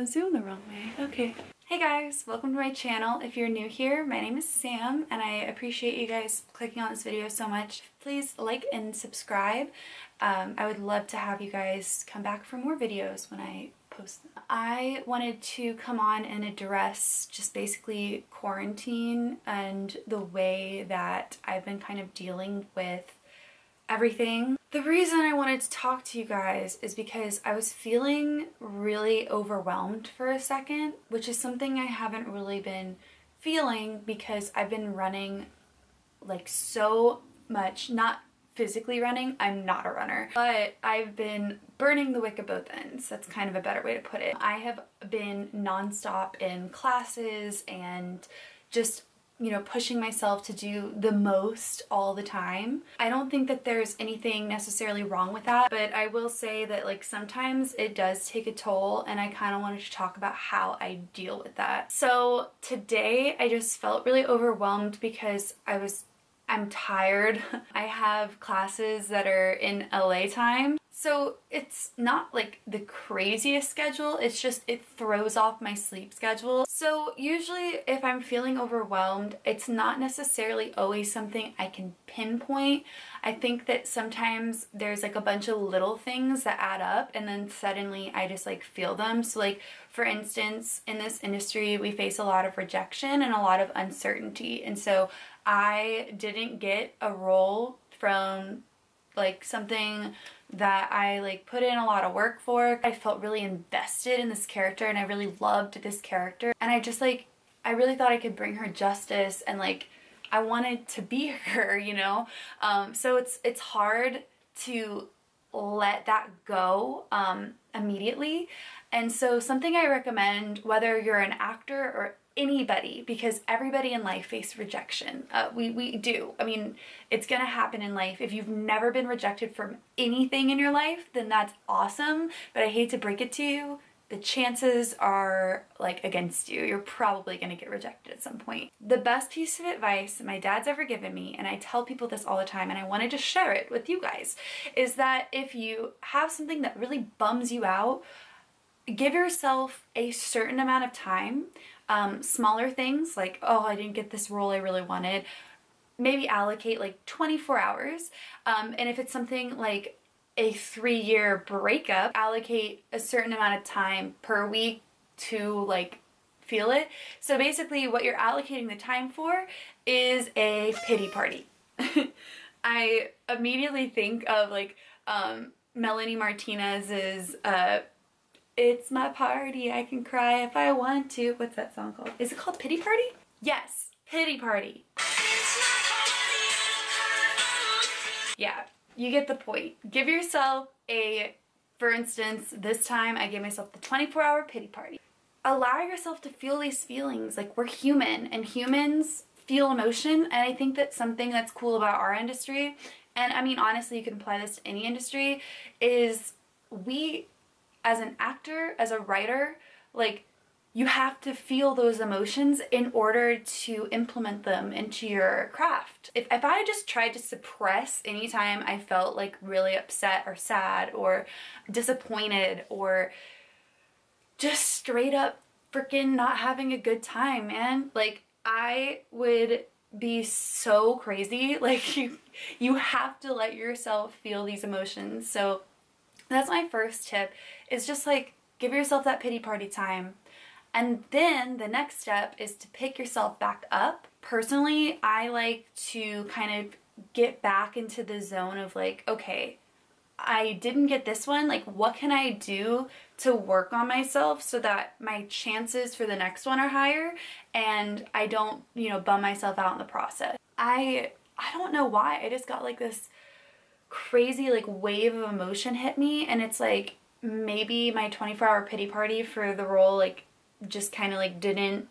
the Zoom the wrong way. Okay. Hey guys, welcome to my channel. If you're new here, my name is Sam and I appreciate you guys clicking on this video so much. Please like and subscribe. I would love to have you guys come back for more videos when I post them. I wanted to come on and address just basically quarantine and the way that I've been kind of dealing with everything. The reason I wanted to talk to you guys is because I was feeling really overwhelmed for a second, which is something I haven't really been feeling because I've been running like so much, not physically running, I'm not a runner, but I've been burning the wick at both ends. That's kind of a better way to put it. I have been nonstop in classes and just, you know, pushing myself to do the most all the time. I don't think that there's anything necessarily wrong with that, but I will say that like sometimes it does take a toll, and I kind of wanted to talk about how I deal with that. So today I just felt really overwhelmed because I'm tired. I have classes that are in LA time. So it's not like the craziest schedule, it's just it throws off my sleep schedule. So usually if I'm feeling overwhelmed, it's not necessarily always something I can pinpoint. I think that sometimes there's like a bunch of little things that add up and then suddenly I just like feel them. So like for instance, in this industry we face a lot of rejection and a lot of uncertainty. And so I didn't get a role from like something that I like put in a lot of work for. I felt really invested in this character and I really loved this character, and I just like, I really thought I could bring her justice and like I wanted to be her, you know? So it's hard to let that go immediately. And so something I recommend, whether you're an actor or anybody, because everybody in life faces rejection. We do. I mean, it's gonna happen in life. If you've never been rejected from anything in your life, then that's awesome. But I hate to break it to you, the chances are like against you. You're probably gonna get rejected at some point. The best piece of advice my dad's ever given me, and I tell people this all the time and I wanted to share it with you guys, is that if you have something that really bums you out, give yourself a certain amount of time. Smaller things like, oh, I didn't get this role I really wanted, maybe allocate like 24 hours. And if it's something like a 3-year breakup, allocate a certain amount of time per week to like feel it. So basically what you're allocating the time for is a pity party. I immediately think of like Melanie Martinez's "It's my party, I can cry if I want to." What's that song called? Is it called Pity Party? Yes, Pity Party. Yeah, you get the point. Give yourself a, for instance, this time I gave myself the 24-hour pity party. Allow yourself to feel these feelings. Like, we're human and humans feel emotion, and I think that's something that's cool about our industry, and I mean honestly you can apply this to any industry, is we as an actor, as a writer, like you have to feel those emotions in order to implement them into your craft. If I just tried to suppress anytime I felt like really upset or sad or disappointed or just straight up freaking not having a good time, man, like I would be so crazy. Like you have to let yourself feel these emotions. So that's my first tip, is just like give yourself that pity party time. And then the next step is to pick yourself back up. Personally, I like to kind of get back into the zone of like, okay, I didn't get this one, like what can I do to work on myself so that my chances for the next one are higher and I don't, you know, bum myself out in the process. I don't know why, I just got like this crazy like wave of emotion hit me, and it's like maybe my 24-hour pity party for the role like just kind of like didn't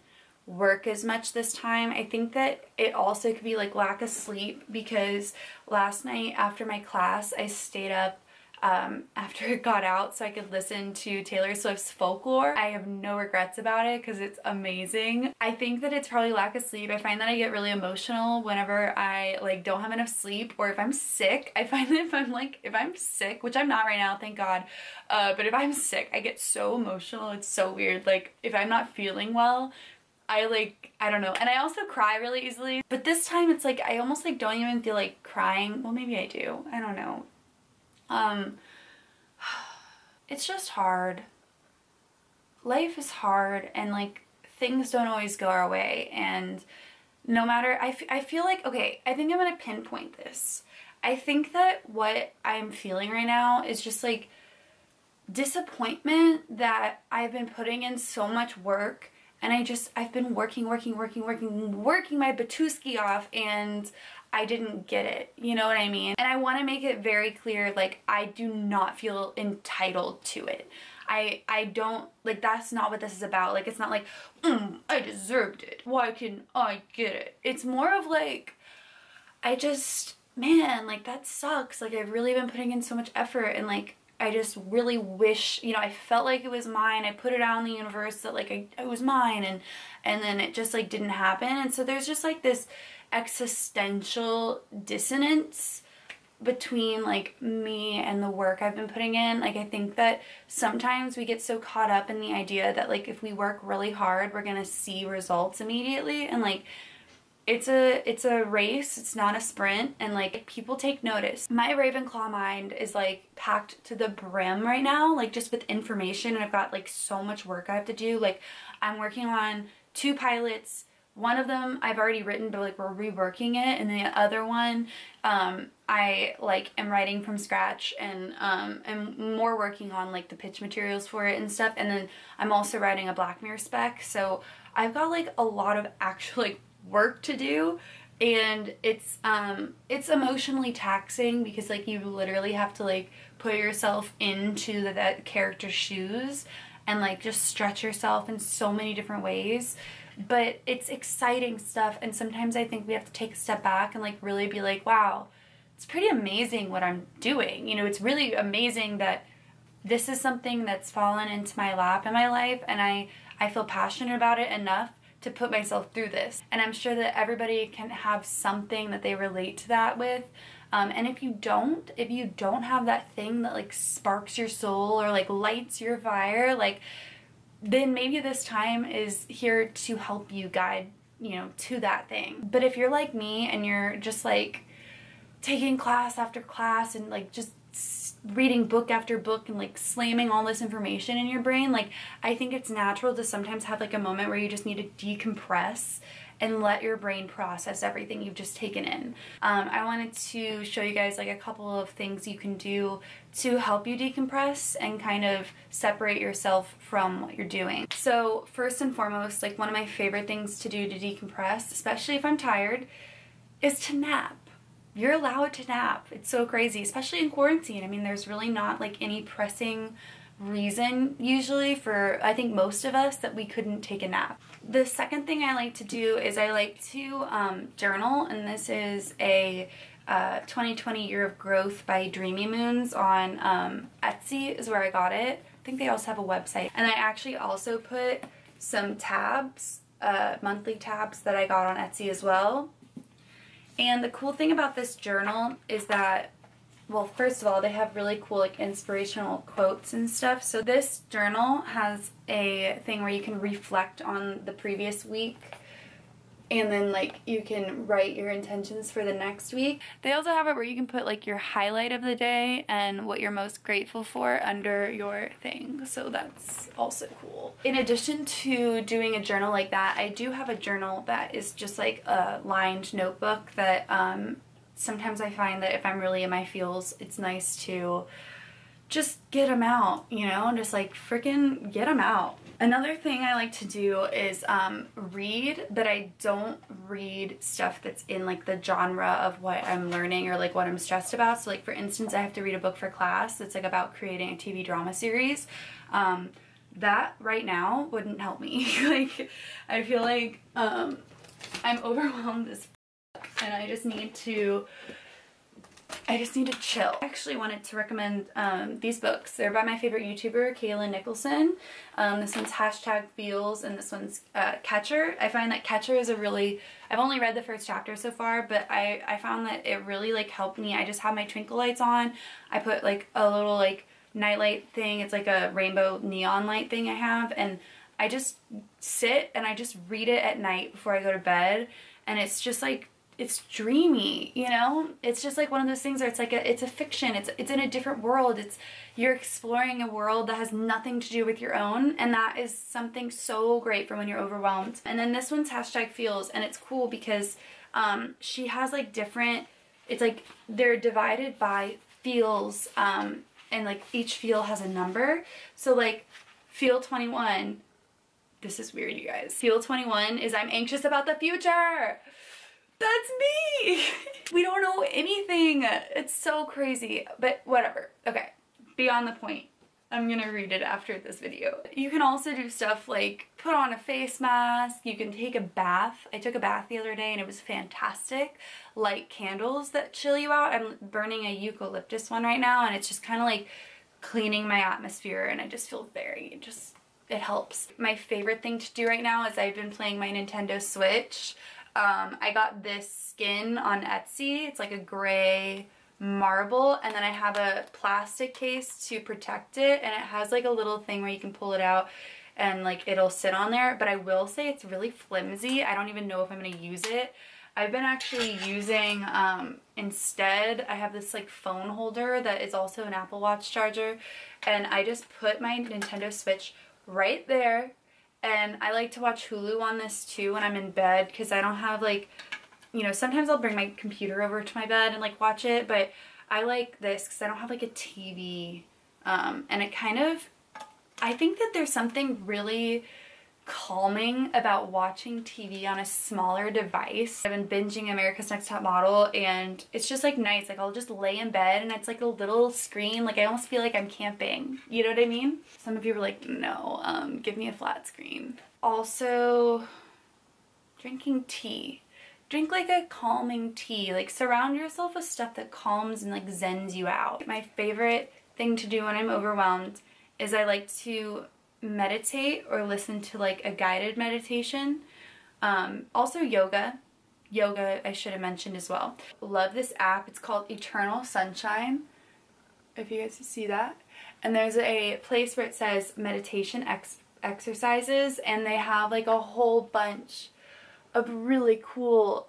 work as much this time. I think that it also could be like lack of sleep, because last night after my class I stayed up after it got out so I could listen to Taylor Swift's Folklore. I have no regrets about it because it's amazing. I think that it's probably lack of sleep. I find that I get really emotional whenever I like don't have enough sleep, or if I'm sick. I find that if I'm sick, which I'm not right now, thank God, but if I'm sick, I get so emotional. It's so weird. Like if I'm not feeling well, I don't know. And I also cry really easily. But this time it's like, I almost like don't even feel like crying. Well, maybe I do. I don't know. It's just hard. Life is hard, and like things don't always go our way. And no matter, I feel like, okay, I think I'm gonna pinpoint this. I think that what I'm feeling right now is just like disappointment that I've been putting in so much work, and I've been working my batuski off, and I didn't get it. You know what I mean? And I want to make it very clear, like, I do not feel entitled to it. I don't, like, that's not what this is about. Like, it's not like, I deserved it. Why can I get it? It's more of like, man, like, that sucks. Like, I've really been putting in so much effort, and like, I just really wish, you know, I felt like it was mine. I put it out in the universe that like it was mine, and then it just like didn't happen. And so there's just like this existential dissonance between like me and the work I've been putting in. Like, I think that sometimes we get so caught up in the idea that like if we work really hard, we're gonna see results immediately, and like it's a race, it's not a sprint, and like people take notice. My Ravenclaw mind is like packed to the brim right now, like just with information, and I've got like so much work I have to do. Like, I'm working on 2 pilots. One of them I've already written, but like we're reworking it, and the other one I like am writing from scratch, and am more working on like the pitch materials for it and stuff. And then I'm also writing a Black Mirror spec, so I've got like a lot of actual like work to do, and it's emotionally taxing because like you literally have to like put yourself into that character's shoes and like just stretch yourself in so many different ways. But it's exciting stuff, and sometimes I think we have to take a step back and like really be like, wow, it's pretty amazing what I'm doing. You know, it's really amazing that this is something that's fallen into my lap in my life, and I feel passionate about it enough to put myself through this. And I'm sure that everybody can have something that they relate to that with. And if you don't have that thing that like sparks your soul or like lights your fire, like, then maybe this time is here to help you guide, you know, to that thing. But if you're like me and you're just like taking class after class and like just reading book after book and like slamming all this information in your brain, like, I think it's natural to sometimes have like a moment where you just need to decompress and let your brain process everything you've just taken in. I wanted to show you guys like a couple of things you can do to help you decompress and kind of separate yourself from what you're doing. So first and foremost, like one of my favorite things to do to decompress, especially if I'm tired, is to nap. You're allowed to nap. It's so crazy, especially in quarantine. I mean, there's really not like any pressing reason usually for, I think, most of us that we couldn't take a nap. The second thing I like to do is I like to journal, and this is a 2020 Year of Growth by DreamyMoons on Etsy is where I got it. I think they also have a website. And I actually also put some tabs, monthly tabs that I got on Etsy as well. And the cool thing about this journal is that, well, first of all, they have really cool like inspirational quotes and stuff. So this journal has a thing where you can reflect on the previous week, and then like you can write your intentions for the next week. They also have it where you can put like your highlight of the day and what you're most grateful for under your thing. So that's also cool. In addition to doing a journal like that, I do have a journal that is just like a lined notebook that sometimes I find that if I'm really in my feels, it's nice to just get them out, you know, and just like freaking get them out. Another thing I like to do is read, but I don't read stuff that's in like the genre of what I'm learning or like what I'm stressed about. So like for instance, I have to read a book for class that's like about creating a TV drama series. That right now wouldn't help me. Like, I feel like I'm overwhelmed as fuck, and I just need to I just need to chill. I actually wanted to recommend these books. They're by my favorite YouTuber, Kalyn Nicholson. This one's #Feels and this one's Catcher. I find that Catcher is a really, I've only read the first chapter so far, but I found that it really like helped me. I just have my twinkle lights on. I put like a little like nightlight thing. It's like a rainbow neon light thing I have, and I just sit and I just read it at night before I go to bed, and it's just like, it's dreamy, you know? It's just like one of those things where it's like it's a fiction. It's in a different world. You're exploring a world that has nothing to do with your own, and that is something so great for when you're overwhelmed. And then this one's #Feels, and it's cool because she has like different, it's like they're divided by feels, and like each feel has a number. So like feel 21, this is weird, you guys. Feel 21 is I'm anxious about the future. That's me! We don't know anything. It's so crazy, but whatever. Okay, beyond the point. I'm gonna read it after this video. You can also do stuff like put on a face mask. You can take a bath. I took a bath the other day and it was fantastic. Light candles that chill you out. I'm burning a eucalyptus one right now, and it's just kind of like cleaning my atmosphere, and I just feel very, it helps. My favorite thing to do right now is I've been playing my Nintendo Switch. I got this skin on Etsy. It's like a gray marble, and then I have a plastic case to protect it, and it has like a little thing where you can pull it out and like it'll sit on there, but I will say it's really flimsy. I don't even know if I'm going to use it. I've been actually using, instead, I have this like phone holder that is also an Apple Watch charger, and I just put my Nintendo Switch right there. And I like to watch Hulu on this too when I'm in bed, because I don't have like, you know, sometimes I'll bring my computer over to my bed and like watch it, but I like this because I don't have like a TV, and it kind of, I think that there's something really calming about watching TV on a smaller device. I've been binging America's Next Top Model, and it's just like nice. Like I'll just lay in bed and it's like a little screen. Like I almost feel like I'm camping. You know what I mean? Some of you were like, no, give me a flat screen. Also, drinking tea. Drink like a calming tea. Like surround yourself with stuff that calms and like zens you out. My favorite thing to do when I'm overwhelmed is I like to meditate or listen to like a guided meditation. Also yoga I should have mentioned as well. Love this app. It's called Eternal Sunshine, if you guys see that. And there's a place where it says meditation exercises, and they have like a whole bunch of really cool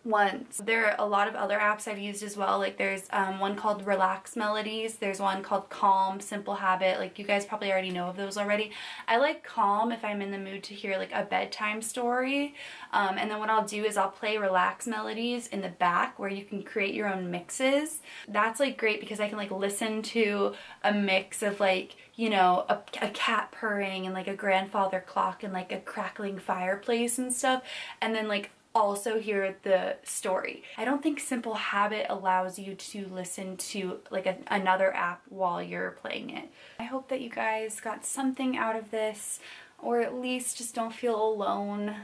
ones. There are a lot of other apps I've used as well. Like there's one called Relax Melodies. There's one called Calm, Simple Habit. Like you guys probably already know of those already. I like Calm if I'm in the mood to hear like a bedtime story. And then what I'll do is I'll play Relax Melodies in the back where you can create your own mixes. That's like great because I can like listen to a mix of like, you know, a cat purring and like a grandfather clock and like a crackling fireplace and stuff, and then like also hear the story. I don't think Simple Habit allows you to listen to like another app while you're playing it. I hope that you guys got something out of this, or at least just don't feel alone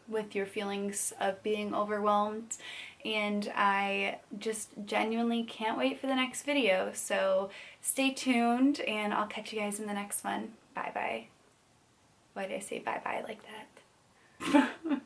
with your feelings of being overwhelmed. And I just genuinely can't wait for the next video. So stay tuned, and I'll catch you guys in the next one. Bye bye. Why did I say bye bye like that?